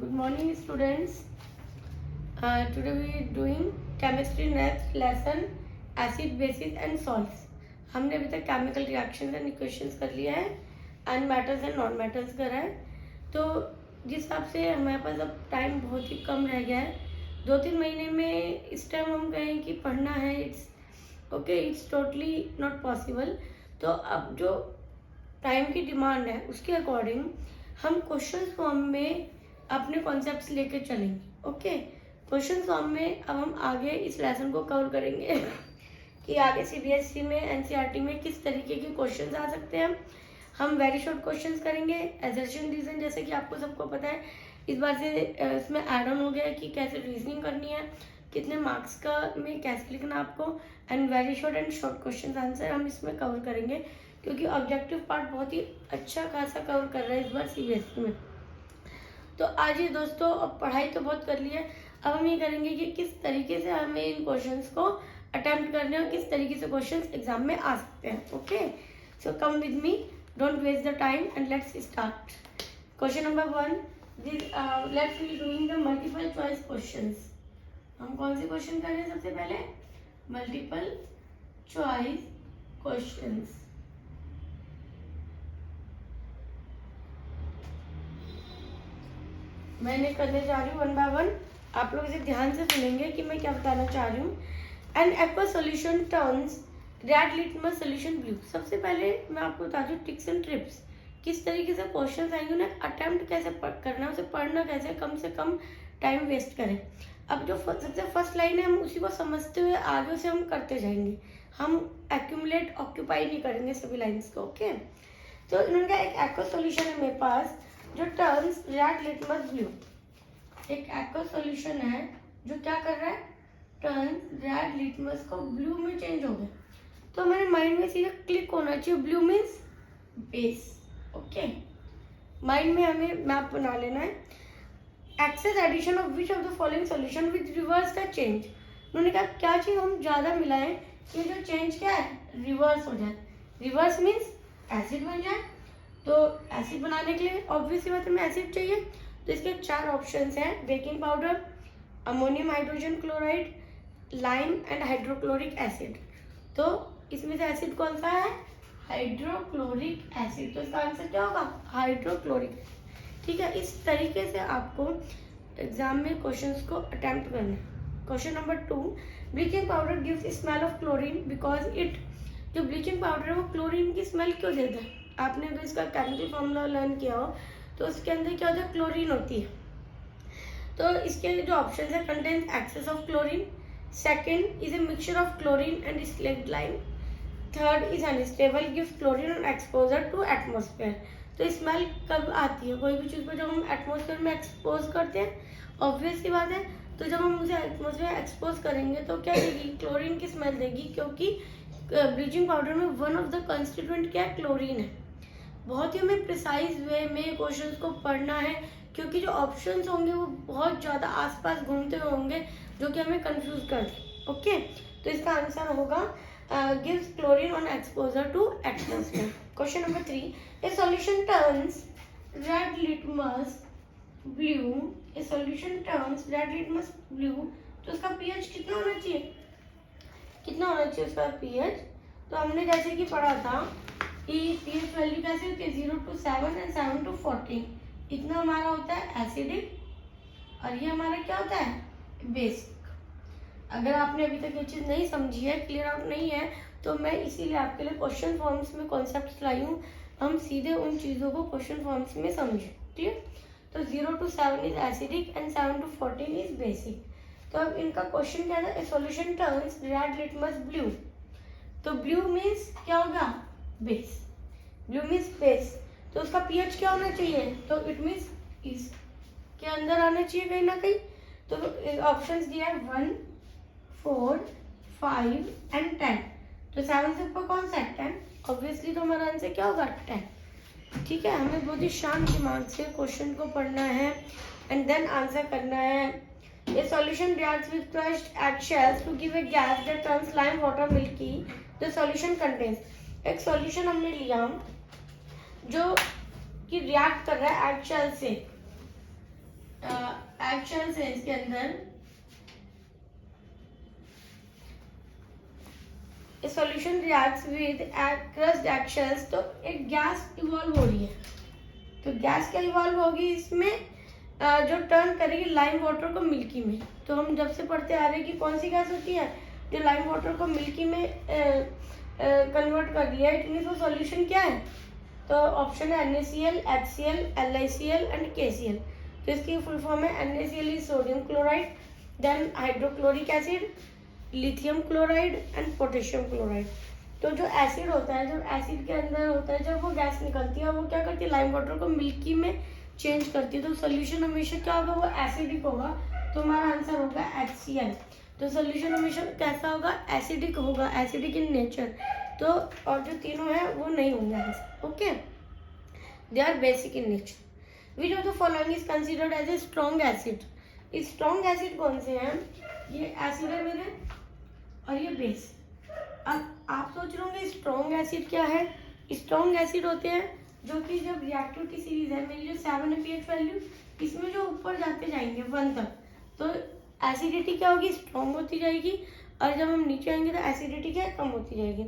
Good morning, students. Today we are doing chemistry next lesson acid, bases and salts. हमने अभी तक chemical reactions and equations कर लिया है and metals and non metals करा है. तो जिस हिसाब से हमारे पास अब टाइम बहुत ही कम रह गया है, 2-3 महीने में इस टाइम हम कहें कि पढ़ना है, इट्स टोटली नॉट पॉसिबल. तो अब जो टाइम की डिमांड है उसके अकॉर्डिंग हम क्वेश्चन फॉर्म में अपने कॉन्सेप्ट्स लेके चलेंगे. ओके, क्वेश्चन फॉर्म में अब हम आगे इस लेसन को कवर करेंगे कि आगे सीबीएसई में, एनसीईआरटी में किस तरीके के क्वेश्चंस आ सकते हैं. हम वेरी शॉर्ट क्वेश्चंस करेंगे. एजर्शन रीजन जैसे कि आपको सबको पता है, इस बार से इसमें ऐड ऑन हो गया है कि कैसे रीजनिंग करनी है, कितने मार्क्स का में कैसे लिखना आपको, and very short and short question answer हम इसमें कवर करेंगे क्योंकि ऑब्जेक्टिव पार्ट बहुत ही अच्छा खासा कवर कर रहा है इस बार सीबीएसई में. तो आज ये दोस्तों, अब पढ़ाई तो बहुत कर ली है, अब हम ये करेंगे कि किस तरीके से हमें इन क्वेश्चंस को अटेम्प्ट करने और किस तरीके से क्वेश्चंस एग्जाम में आ सकते हैं. Okay, so come with me, don't waste the time and let's start. Question number 1, let's be doing the multiple choice questions. हम कौन से क्वेश्चन कर रहे हैं? सबसे पहले मल्टीपल चॉइस क्वेश्चंस. मैंने करने जा रही हूँ 1 by 1. आप लोग इसे ध्यान से सुनेंगे कि मैं क्या बताना चाह रही हूँ. N aqua solution turns red litmus solution blue. सबसे पहले मैं आपको बता दूँ टिप्स एंड ट्रिप्स, किस तरीके से क्वेश्चन आएंगे उन्हें अटेम्प्ट कैसे करना है, उसे पढ़ना कैसे, कम से कम टाइम वेस्ट करें. अब जो सबसे फर्स्ट लाइन है हम उसी को समझते हुए आगे से हम करते जाएंगे. हम एक्यूमुलेट ऑक्यूपाई नहीं करेंगे सभी लाइन्स को. ओके, तो इन्होंने कहा एक एक्वा सोल्यूशन है मेरे पास जो टर्न्स रेड लिटमस ब्लू. एक एक्वा सॉल्यूशन है जो क्या कर रहा है, टर्न रेड लिटमस को ब्लू में चेंज हो गया. तो हमारे माइंड में सीधा क्लिक होना चाहिए, blue means base. Okay, mind में हमें मैप बना लेना है. Excess addition of which of the following solution which reverse the change. उन्होंने कहा क्या चीज हम ज्यादा मिलाएं कि जो चेंज क्या है, रिवर्स हो जाए. रिवर्स मीन्स एसिड बन जाए. तो एसिड बनाने के लिए ऑब्वियसली बात हमें एसिड चाहिए. तो इसके 4 ऑप्शंस हैं: baking powder, ammonium hydrogen chloride, lime and hydrochloric acid. तो इसमें से एसिड कौन सा है, हाइड्रोक्लोरिक एसिड. तो इसका आंसर क्या होगा, हाइड्रोक्लोरिक. ठीक है, इस तरीके से आपको एग्जाम में क्वेश्चंस को अटेम्प्ट करना है. Question number 2, bleaching powder gives smell of chlorine because it. जो ब्लीचिंग पाउडर है वो क्लोरीन की स्मेल क्यों देता है? आपने अगर इसका केमिकल फॉर्मूला लर्न किया हो तो उसके अंदर क्या होता है, क्लोरीन होती है. तो इसके जो ऑप्शन है, contains excess of chlorine. Second is a mixture of chlorine and slaked lime. Third is unstable, gives chlorine on exposure to atmosphere. तो स्मेल कब आती है कोई भी चीज़ को, जब हम एटमोस्फेयर में एक्सपोज करते हैं. ऑब्वियस सी बात है, तो जब हम उसे एटमोस्फेयर एक्सपोज करेंगे तो क्या देगी, क्लोरीन की स्मेल देगी. क्योंकि ब्लीचिंग पाउडर में वन ऑफ द कंस्टिट्यूएंट क्या है, क्लोरीन है. बहुत ही हमें प्रिसाइज वे में क्वेश्चंस को पढ़ना है क्योंकि जो ऑप्शंस होंगे वो बहुत ज़्यादा आसपास घूमते हुए होंगे जो कि हमें कंफ्यूज कर दे. ओके, तो इसका आंसर होगा gives chlorine on exposure to atmosphere. Question number 3, a solution turns red litmus blue. A solution turns red litmus blue. तो उसका पीएच कितना होना चाहिए, कितना होना चाहिए उसका पीएच? तो हमने जैसे कि पढ़ा था कि पीएच वैल्यू कैसे होती है, 0 to 7 एंड 7 to 14. इतना हमारा होता है एसिडिक और ये हमारा क्या होता है, बेसिक. अगर आपने अभी तक ये चीज़ नहीं समझी है, क्लियर आउट नहीं है, तो मैं इसीलिए आपके लिए क्वेश्चन फॉर्म्स में कॉन्सेप्ट लाई हूँ. हम सीधे उन चीज़ों को क्वेश्चन फॉर्म्स में समझें. ठीक, तो 0 to 7 is acidic and 7 to 14 is basic. तो अब इनका क्वेश्चन क्या था, solution turns red litmus blue. तो ब्लू मीन्स क्या होगा, बेस. Blue means base. तो उसका पीएच क्या होना चाहिए, तो इट मीन्स इस के अंदर आना चाहिए कहीं ना कहीं. तो ऑप्शंस दिया है 1, 4, 5 एंड 10. तो 7 से ऊपर कौन सा है, 10. ऑब्वियसली तो हमारा आंसर क्या होगा, 10. ठीक है, हमें बहुत ही शांत दिमाग से क्वेश्चन को पढ़ना है एंड देन आंसर करना है. A solution reacts with crushed eggshells to give a gas that turns lime water milky. The solution contains. एक सॉल्यूशन हमने लिया जो कि रिएक्ट कर रहा है एगशेल से. एक्शंस है इसके अंदर, solution reacts with aqueous actions, तो एक गैस इवॉल्व हो रही है। तो गैस क्या इवॉल्व होगी इसमें, जो टर्न करेगी लाइम वाटर को मिल्की में। तो हम जब से पढ़ते आ रहे हैं कि कौन सी गैस होती है जो लाइम वाटर को मिल्की में कन्वर्ट कर दिया। इट मीन्स वो सॉल्यूशन क्या है, तो ऑप्शन है NaCl, HCl, LiCl and KCl। तो इसकी फुल फॉर्म है NaCl is sodium chloride, then hydrochloric acid, lithium chloride and potassium chloride. तो जो एसिड होता है, जब एसिड के अंदर होता है, जब वो गैस निकलती है वो क्या करती है, लाइम वाटर को मिल्की में चेंज करती है। तो सोल्यूशन हमेशा क्या होगा, वो एसिडिक होगा। तो हमारा आंसर होगा HCl। तो सोल्यूशन हमेशा कैसा होगा, एसिडिक होगा, एसिडिक इन नेचर। तो और जो तीनों है वो नहीं होंगे। Okay, they are basic in nature. Which of the following is considered as a strong acid. Strong acid कौन से हैं, ये एसिड है मेरे और ये बेस। अब आप सोच रहे होंगे स्ट्रॉन्ग एसिड क्या है। स्ट्रॉन्ग एसिड होते हैं जो कि जब रिएक्टिविटी सीरीज है मेरी जो 7 है pH वैल्यू, इसमें जो ऊपर जाते जाएंगे 1 तक, तो एसिडिटी क्या होगी, स्ट्रॉन्ग होती जाएगी। और जब हम नीचे आएंगे तो एसिडिटी क्या कम होती जाएगी।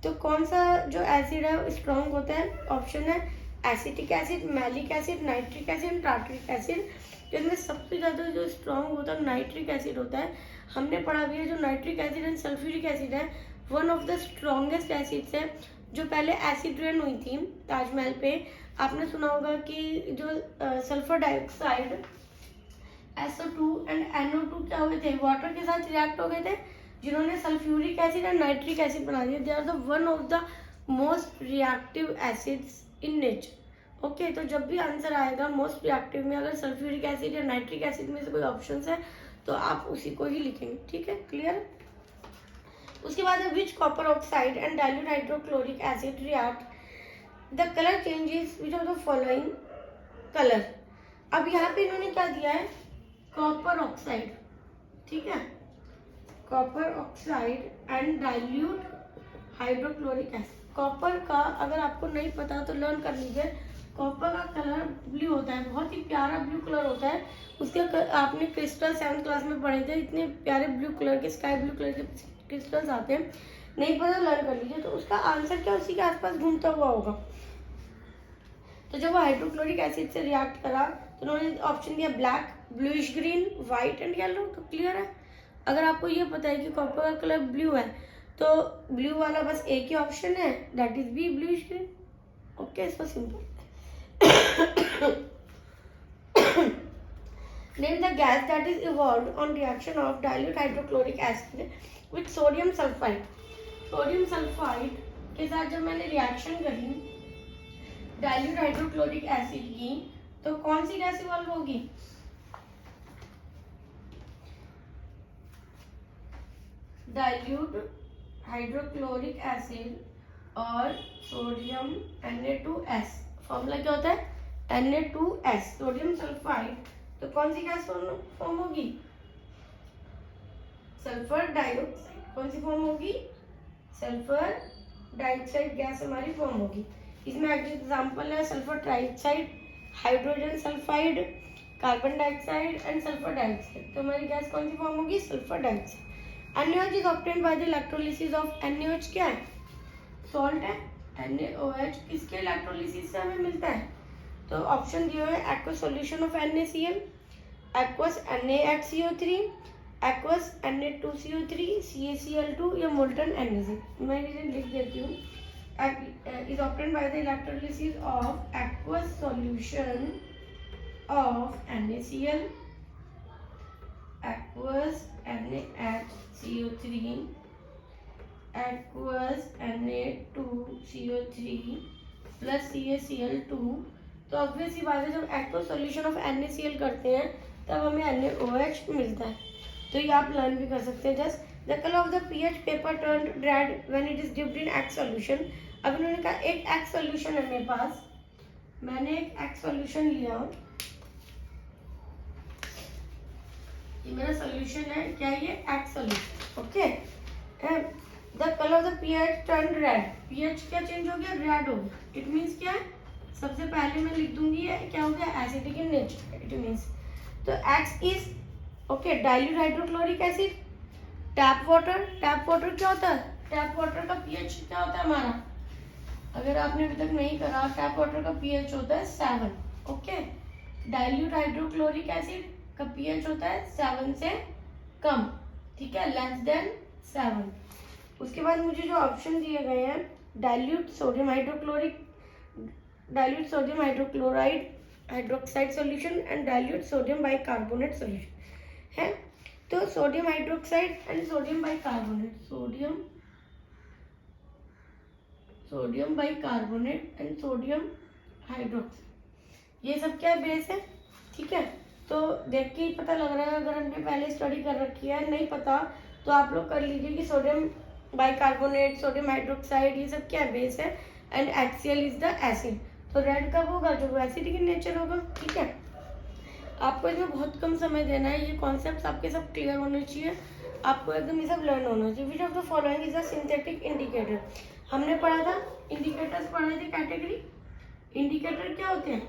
तो कौन सा जो एसिड है स्ट्रॉन्ग होता है, ऑप्शन है acetic acid, malic acid, nitric acid, tartaric acid. तो इनमें सबसे ज़्यादा जो स्ट्रॉन्ग होता है नाइट्रिक एसिड होता है। हमने पढ़ा भी है जो nitric acid and sulphuric acid है, one of the strongest acids है। जो पहले एसिड रेन हुई थी ताजमहल पे, आपने सुना होगा कि जो sulphur dioxide SO2 and NO2 क्या हुए थे, वाटर के साथ रिएक्ट हो गए थे, जिन्होंने sulphuric acid and nitric acid बना दिया। They are the one of the most reactive acids in nature. Okay, तो जब भी आंसर आएगा मोस्ट रिएक्टिव में अगर सल्फ्यूरिक एसिड या नाइट्रिक एसिड में से कोई ऑप्शन है तो आप उसी को ही लिखेंगे। ठीक है, क्लियर। उसके बाद है which copper oxide and dilute hydrochloric acid react the colour changes which of the following colour. अब यहाँ पे इन्होंने क्या दिया है, कॉपर ऑक्साइड, ठीक है, copper oxide and dilute hydrochloric acid. Copper का अगर आपको नहीं पता तो लर्न कर लीजिए। कॉपर का कलर ब्लू होता है, बहुत ही प्यारा ब्लू कलर होता है। उसके आपने क्रिस्टल 7th क्लास में पढ़े थे, इतने प्यारे ब्लू कलर के, स्काई ब्लू कलर के क्रिस्टल्स आते हैं। नहीं पता लर्न कर लीजिए। तो उसका आंसर क्या उसी के आसपास घूमता हुआ होगा। तो जब वो हाइड्रोक्लोरिक एसिड से रिएक्ट करा तो उन्होंने ऑप्शन दिया black, bluish green, white and yellow. तो क्लियर है। अगर आपको ये पता है कि कॉपर का कलर ब्लू है तो ब्लू वाला बस एक ही ऑप्शन है, that is B, bluish green. Okay, so simple. Name the gas that is evolved on reaction of dilute hydrochloric acid with sodium sulfide। Sodium sulphide के साथ जब मैंने रिएक्शन करी डाइल्यूट हाइड्रोक्लोरिक एसिड की तो कौन सी गैस इवॉल्व होगी, dilute hydrochloric acid और सोडियम Na2S। फॉर्मूला क्या होता है, Na2S, सोडियम सल्फाइड। तो कौन सी गैस फॉर्म होगी, सल्फर डाइऑक्साइड। कौन सी फॉर्म होगी, सल्फर डाइऑक्साइड गैस हमारी फॉर्म होगी। इसमें एग्जांपल है sulphur trioxide, hydrogen sulphide, carbon dioxide and sulphur dioxide. तो हमारी गैस कौन सी फॉर्म होगी, sulphur dioxide. NaOH is obtained by the electrolysis of NaOH क्या है, सॉल्ट है। NaOH किसके इलेक्ट्रोलिसिस से हमें मिलता है, तो ऑप्शन दिए हुए aqueous solution of NaCl, aqueous NaHCO3, aqueous Na2CO3, CaCl2 या मोल्टन NaC। मैं इसे लिख देती हूँ। is obtained by the electrolysis of aqueous solution of NaCl, aqueous NaHCO3, aqueous Na2CO3 plus CaCl2। तो ऑब्वियस ही बात है जब एक्वस सॉल्यूशन ऑफ NaCl करते हैं तब हमें NaOH मिलता है। तो ये आप लर्न भी कर सकते हैं। Just the colour of the pH paper turn red when it is dipped in X solution. अब इन्होंने कहा एक X सॉल्यूशन है मेरे पास, मैंने एक X सॉल्यूशन लिया, ये मेरा सॉल्यूशन है, क्या ये X solution. Okay, the colour of the pH turn red, pH क्या चेंज हो गया, रेड हो गया। इट मीन्स क्या है, सबसे पहले मैं लिख दूंगी है क्या हो गया, acidic in nature. It means तो X is okay dilute hydrochloric acid. Tap water क्या होता है? टैप वाटर का पीएच क्या होता है हमारा? अगर आपने अभी तक नहीं करा, टैप वाटर का पीएच होता है 7। ओके, डाइल्यूट हाइड्रोक्लोरिक एसिड का पीएच होता है 7 से कम, ठीक है, लेस देन 7। उसके बाद मुझे जो ऑप्शन दिए गए हैं, dilute sodium hydrochloride hydroxide solution and dilute sodium bicarbonate solution है। तो sodium hydroxide and sodium bicarbonate, sodium bicarbonate and sodium hydroxide, ये सब क्या बेस है, ठीक है। तो देख के ही पता लग रहा है, अगर हमने पहले स्टडी कर रखी है, नहीं पता तो आप लोग कर लीजिए कि सोडियम बाइकार्बोनेट, सोडियम हाइड्रोक्साइड, ये सब क्या बेस है and HCl is the acid. तो रेड कब होगा? जो एसिडिक इन नेचर होगा, ठीक है। आपको इसमें बहुत कम समय देना है, ये कॉन्सेप्ट आपके सब क्लियर होने चाहिए, आपको एकदम ये सब लर्न होना चाहिए। विच of the following is a synthetic indicator? हमने पढ़ा था, इंडिकेटर्स पढ़े थे, कैटेगरी। इंडिकेटर क्या होते हैं?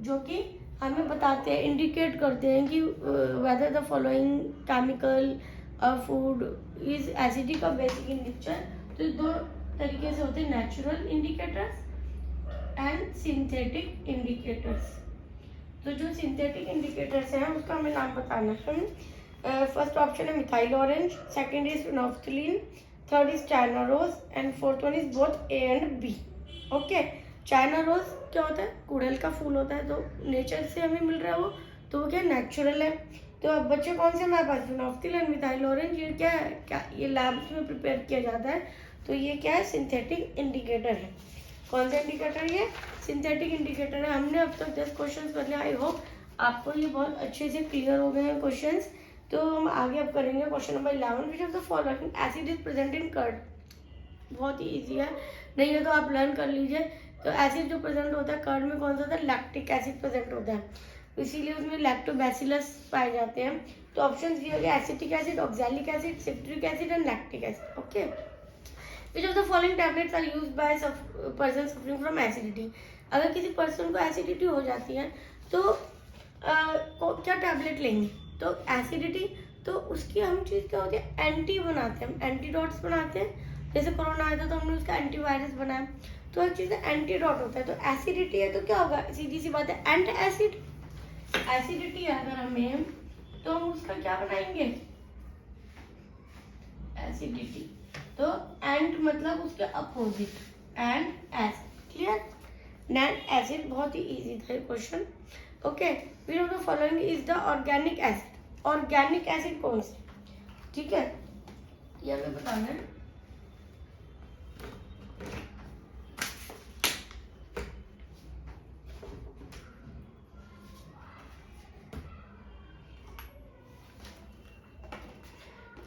जो कि हमें बताते हैं, इंडिकेट करते हैं कि whether the following chemical food is acidic और बेसिक इन नेचर। तो दो तरीके से होते हैं, natural indicators and synthetic indicators. तो जो सिंथेटिक इंडिकेटर्स हैं उसका हमें नाम बताना है। फर्स्ट ऑप्शन है methyl orange, second is phenolphthalein, third is China rose and fourth one is both A and B। Okay, China rose क्या होता है? गुड़हल का फूल होता है, तो नेचर से हमें मिल रहा है वो, तो वो क्या नेचुरल है। तो अब बच्चे कौन से हमारे पास? फिनोल्फ्थलीन, मिथाइल ऑरेंज, ये क्या है? क्या ये लैब्स में प्रिपेयर किया जाता है, तो ये क्या है? सिंथेटिक इंडिकेटर है। कौन सा इंडिकेटर? ये सिंथेटिक इंडिकेटर है। हमने अब तक 10 क्वेश्चन कर लिया। आई होप आपको ये बहुत अच्छे से क्लियर हो गए हैं क्वेश्चंस। तो हम आगे अब करेंगे question number 11, which of the following acid is present in curd. बहुत ही इजी है, नहीं है तो आप लर्न कर लीजिए। तो एसिड जो प्रेजेंट होता है कर्ड में, कौन सा होता है? लैक्टिक एसिड प्रेजेंट होता है, इसीलिए उसमें लैक्टोबैसिलस पाए जाते हैं। तो ऑप्शन दिए गए acetic acid, oxalic acid, citric acid and lactic acid. Okay, which of the following tablets are used by person suffering from acidity. अगर किसी पर्सन को एसिडिटी हो जाती है तो क्या टैबलेट लेंगे? तो एसिडिटी, तो उसकी हम चीज़ क्या होती है? एंटी बनाते हैं, हम एंटीडॉट्स बनाते हैं। जैसे कोरोना आया था तो हमने उसका एंटीवायरस बनाया, तो हर चीज़ एंटीडॉट होता है। तो एसिडिटी है तो क्या होगा? सीधी सी बात है, एंट एसिड। एसिडिटी है अगर हमें, तो हम उसका क्या बनाएंगे? एसिडिटी, तो एंट मतलब उसके अपोजिट, एंड एसिड। क्लियर? नैन एसिड, बहुत ही इजी था ये question. Okay, which of the following is the organic acid. Organic acid कौन से? ठीक है, ये हमें बताना है।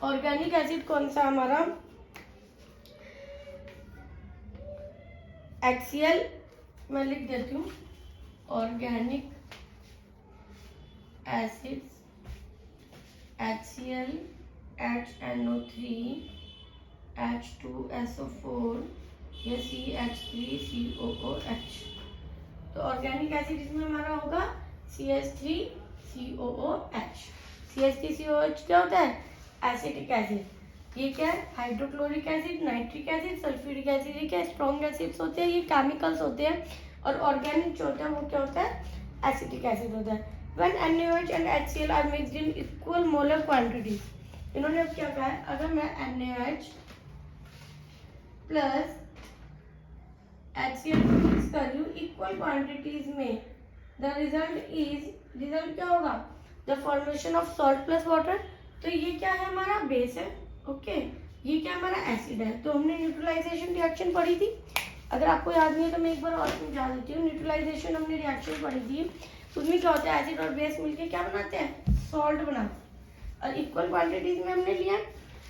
ऑर्गेनिक एसिड कौन सा हमारा? HCl, मैं लिख देती हूँ, organic acids HCl, HNO3, H2SO4 या CH3COOH। तो ऑर्गेनिक एसिड इसमें हमारा होगा CH3COOH। CH3COOH क्या होता है? Acetic acid. ये क्या है? Hydrochloric acid, nitric acid, sulphuric acid, ये क्या स्ट्रॉन्ग एसिड्स होते हैं, ये केमिकल्स होते हैं। और ऑर्गेनिक जो होता है वो क्या होता है? एसिटिक एसिड होता है। When NaOH and HCl are mixed in equal molar quantities, इन्होंने अब क्या कहा है? अगर मैं NaOH प्लस HCl मिक्स कर रही हूँ इक्वल क्वांटिटीज में, द रिजल्ट क्या होगा? The formation of salt plus water. तो ये क्या है? हमारा बेस है। ओके, ये क्या हमारा एसिड है। तो हमने न्यूट्रलाइजेशन रिएक्शन पढ़ी थी, अगर आपको याद नहीं है तो मैं एक बार और समझा देती हूँ। न्यूट्रलाइजेशन हमने रिएक्शन पढ़ी थी, उसमें क्या होता है? एसिड और बेस मिलके क्या बनाते हैं? सॉल्ट बनाते हैं। और इक्वल क्वांटिटीज में हमने लिया,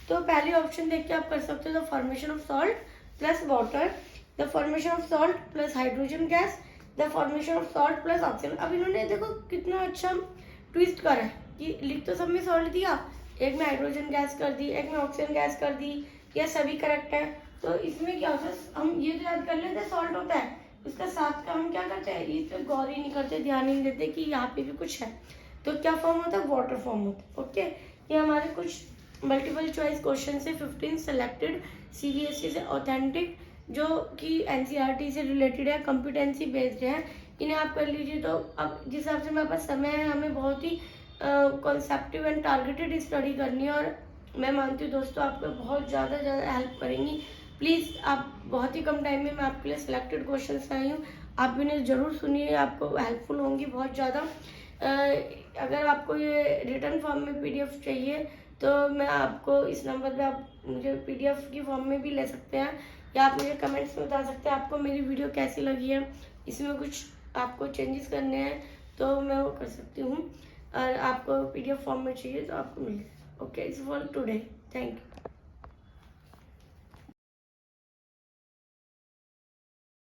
तो पहले ऑप्शन देख के आप कर सकते हो, the formation of salt plus water, the formation of salt plus hydrogen gas, the formation of salt plus oxygen. अब इन्होंने देखो कितना अच्छा ट्विस्ट करा है कि लिख तो सब में सॉल्ट दिया, एक में हाइड्रोजन गैस कर दी, एक में ऑक्सीजन गैस कर दी, या सभी करेक्ट है। तो इसमें क्या होता है? हम ये तो याद कर लेते हैं सॉल्ट होता है, उसका साथ का हम क्या करते हैं? इस पर गौर ही नहीं करते, ध्यान ही नहीं देते कि यहाँ पे भी कुछ है। तो क्या फॉर्म होता है, वाटर फॉर्म होता है। ओके, ये हमारे कुछ मल्टीपल चॉइस क्वेश्चन से 15 सेलेक्टेड CBSE से ऑथेंटिक, जो कि NCERT से रिलेटेड है, कॉम्पिटेंसी बेस्ड है, इन्हें आप कर लीजिए। तो अब जिस हिसाब से हमारे पास समय है, हमें बहुत ही कॉन्सेप्टिव एंड टारगेटेड स्टडी करनी है, और मैं मानती हूँ दोस्तों आपको बहुत ज़्यादा हेल्प करेंगी। प्लीज़, आप बहुत ही कम टाइम में मैं आपके लिए सिलेक्टेड क्वेश्चन आई हूँ, आप इन्हें ज़रूर सुनिए, आपको हेल्पफुल होंगी बहुत ज़्यादा। अगर आपको ये रिटर्न फॉर्म में PDF चाहिए तो मैं आपको इस नंबर पे आप मुझे PDF की फॉर्म में भी ले सकते हैं, या आप मुझे कमेंट्स में बता सकते हैं आपको मेरी वीडियो कैसी लगी है, इसमें कुछ आपको चेंजेस करने हैं तो मैं वो कर सकती हूँ। और आपको PDF फॉर्म में चाहिए तो आपको मिलेगा। Okay, it's for today, thank you.